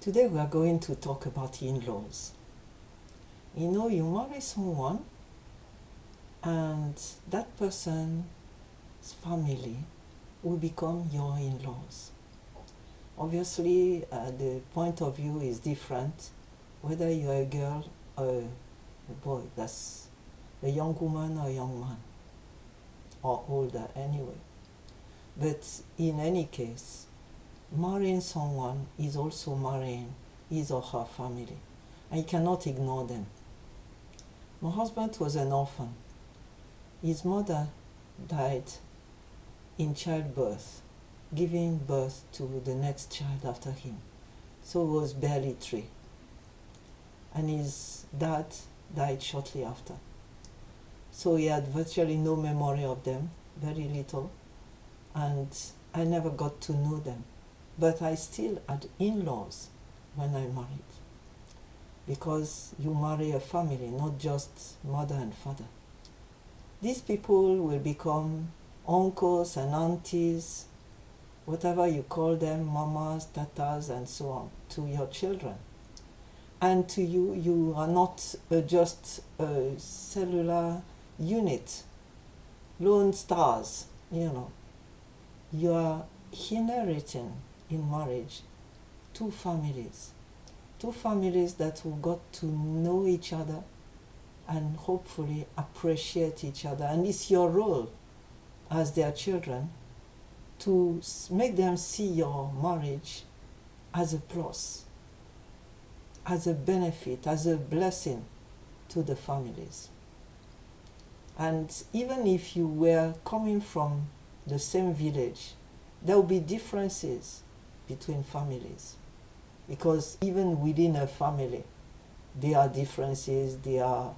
Today we are going to talk about in-laws. You know, you marry someone and that person's family will become your in-laws. Obviously, the point of view is different, whether you are a girl or a boy, that's a young woman or a young man, or older anyway. But in any case, marrying someone is also marrying his or her family, and you cannot ignore them. My husband was an orphan. His mother died in childbirth, giving birth to the next child after him. So he was barely 3. And his dad died shortly after. So he had virtually no memory of them, very little, and I never got to know them. But I still had in-laws when I married, because you marry a family, not just mother and father. These people will become uncles and aunties, whatever you call them, mamas, tatas, and so on, to your children. And to you, you are not just a cellular unit, lone stars, You are inheriting in marriage two families that who got to know each other and hopefully appreciate each other. And it's your role as their children to make them see your marriage as a plus, as a benefit, as a blessing to the families. And even if you were coming from the same village, there will be differences between families, because even within a family there are differences. There are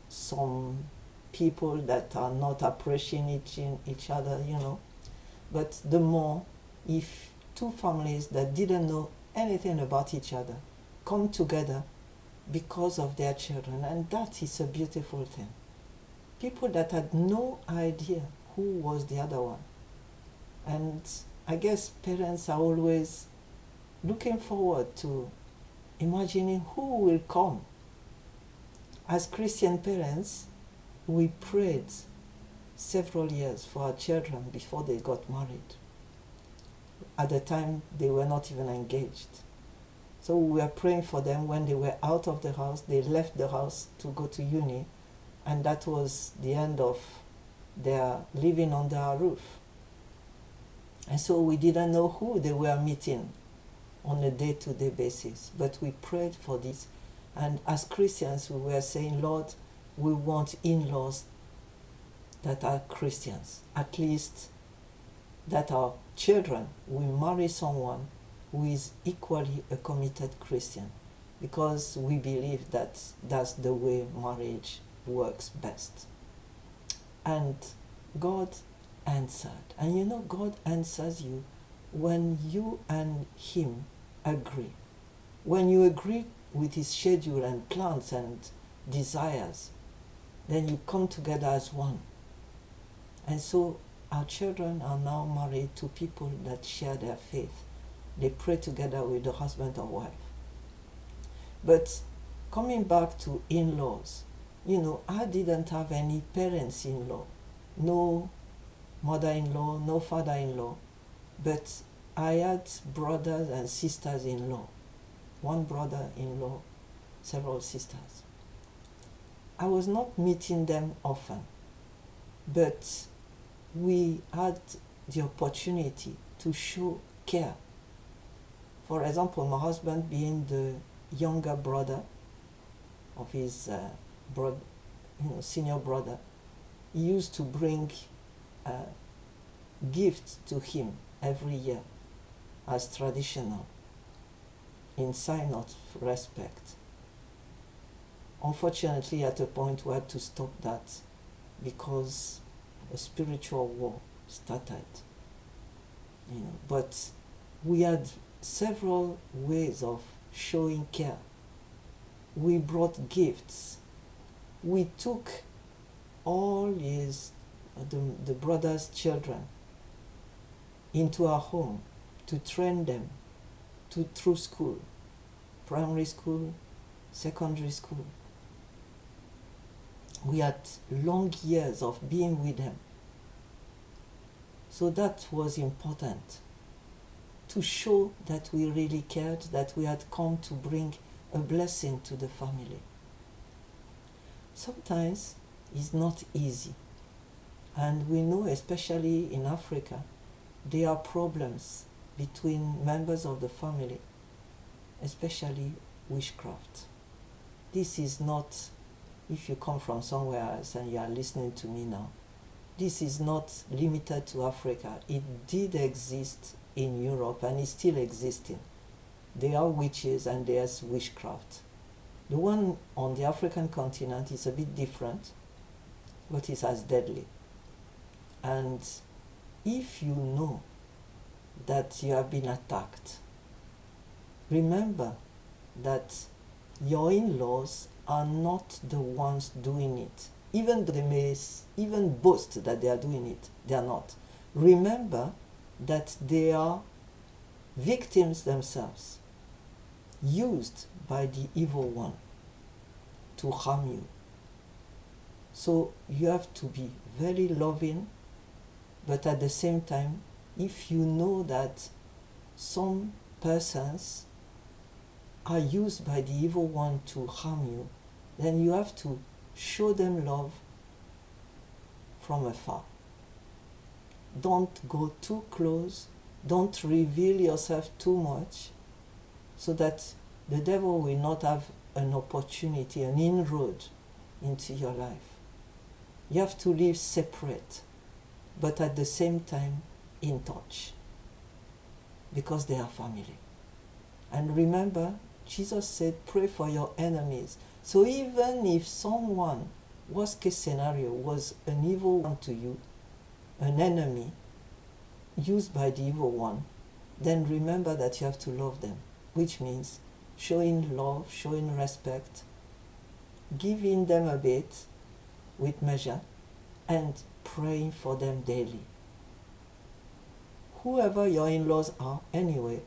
some people that are not appreciating each other, but the more, if two families that didn't know anything about each other come together because of their children, and that is a beautiful thing. People that had no idea who was the other one. And I guess parents are always looking forward to imagining who will come. As Christian parents, we prayed several years for our children before they got married. At the time, they were not even engaged. So we were praying for them when they were out of the house. They left the house to go to uni, and that was the end of their living under our roof. And so we didn't know who they were meeting on a day-to-day basis, but we prayed for this. And as Christians, we were saying, Lord, we want in-laws that are Christians, at least that our children will marry someone who is equally a committed Christian, because we believe that that's the way marriage works best. And God answered. And God answers you when you and Him agree. When you agree with His schedule and plans and desires, then you come together as one. And so our children are now married to people that share their faith. They pray together with the husband or wife. But coming back to in-laws, I didn't have any parents-in-law, no mother-in-law, no father-in-law, but I had brothers and sisters-in-law. One brother-in-law, several sisters. I was not meeting them often, but we had the opportunity to show care. For example, my husband being the younger brother of his senior brother, he used to bring gifts to him every year as traditional, in sign of respect. Unfortunately, at a point we had to stop that because a spiritual war started. But we had several ways of showing care. We brought gifts. We took all the brother's children into our home to train them through school, primary school, secondary school. We had long years of being with them. So that was important, to show that we really cared, that we had come to bring a blessing to the family. Sometimes it's not easy. And we know, especially in Africa, there are problems between members of the family, especially witchcraft. This is not, if you come from somewhere else and you are listening to me now, this is not limited to Africa. It did exist in Europe and is still existing. There are witches and there's witchcraft. The one on the African continent is a bit different, but it's as deadly. And if you know that you have been attacked, remember that your in-laws are not the ones doing it. Even though they may even boast that they are doing it, they are not. Remember that they are victims themselves, used by the evil one to harm you. So you have to be very loving, but at the same time, if you know that some persons are used by the evil one to harm you, then you have to show them love from afar. Don't go too close, don't reveal yourself too much, so that the devil will not have an opportunity, an inroad into your life. You have to live separate, but at the same time in touch, because they are family. And remember, Jesus said, pray for your enemies. So even if someone, worst case scenario, was an evil one to you, an enemy, used by the evil one, then remember that you have to love them, which means showing love, showing respect, giving them a bit with measure, and praying for them daily. Whoever your in-laws are, anyway,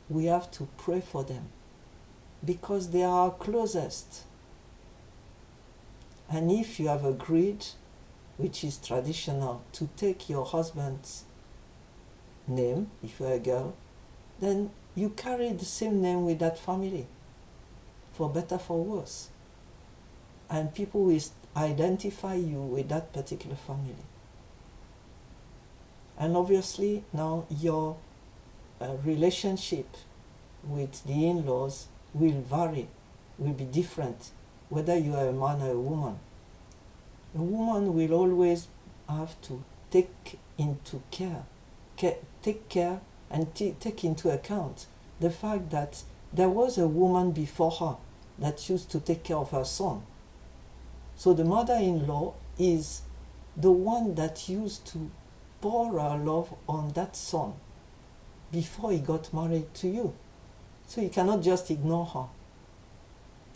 we have to pray for them, because they are our closest. And if you have agreed, which is traditional, to take your husband's name, if you're a girl, then you carry the same name with that family, for better, for worse. And people will identify you with that particular family. And obviously now your relationship with the in-laws will vary, will be different, whether you are a man or a woman. A woman will always have to take care and take into account the fact that there was a woman before her that used to take care of her son. So the mother-in-law is the one that used to pour her love on that son before he got married to you. So you cannot just ignore her.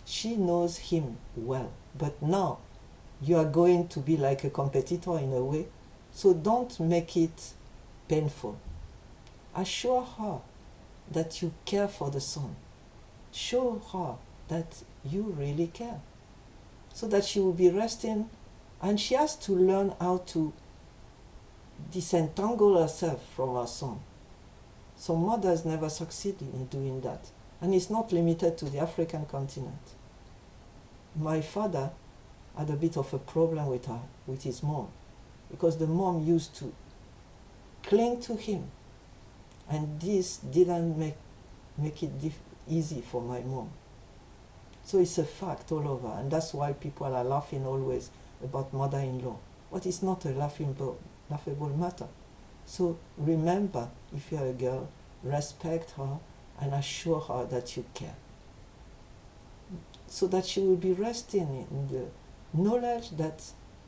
She knows him well, but now you are going to be like a competitor in a way, so don't make it painful. Assure her that you care for the son. Show her that you really care, so that she will be resting, and she has to learn how to disentangle herself from her son. Some mothers never succeed in doing that, and it's not limited to the African continent. My father had a bit of a problem with his mom, because the mom used to cling to him, and this didn't make it easy for my mom. So it's a fact all over, and that's why people are laughing always about mother-in-law. But it's not a laughable matter. So remember, if you're a girl, respect her and assure her that you care, so that she will be resting in the knowledge that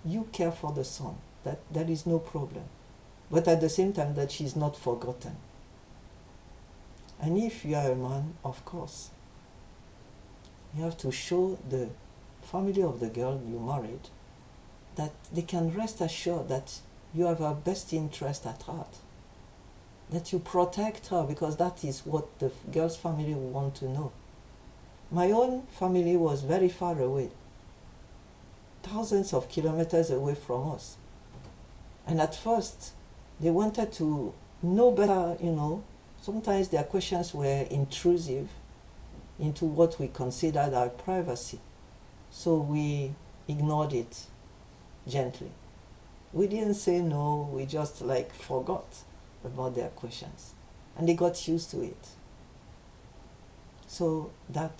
you care for the son, that there is no problem, but at the same time that she is not forgotten. And if you are a man, of course, you have to show the family of the girl you married that they can rest assured that you have her best interest at heart. that you protect her, because that is what the girl's family want to know. My own family was very far away, thousands of kilometers away from us. And at first, they wanted to know better, Sometimes their questions were intrusive into what we considered our privacy. So we ignored it gently. We didn't say no, we just forgot about their questions. And they got used to it. So that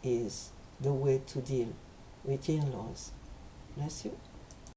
is the way to deal with in-laws. Bless you.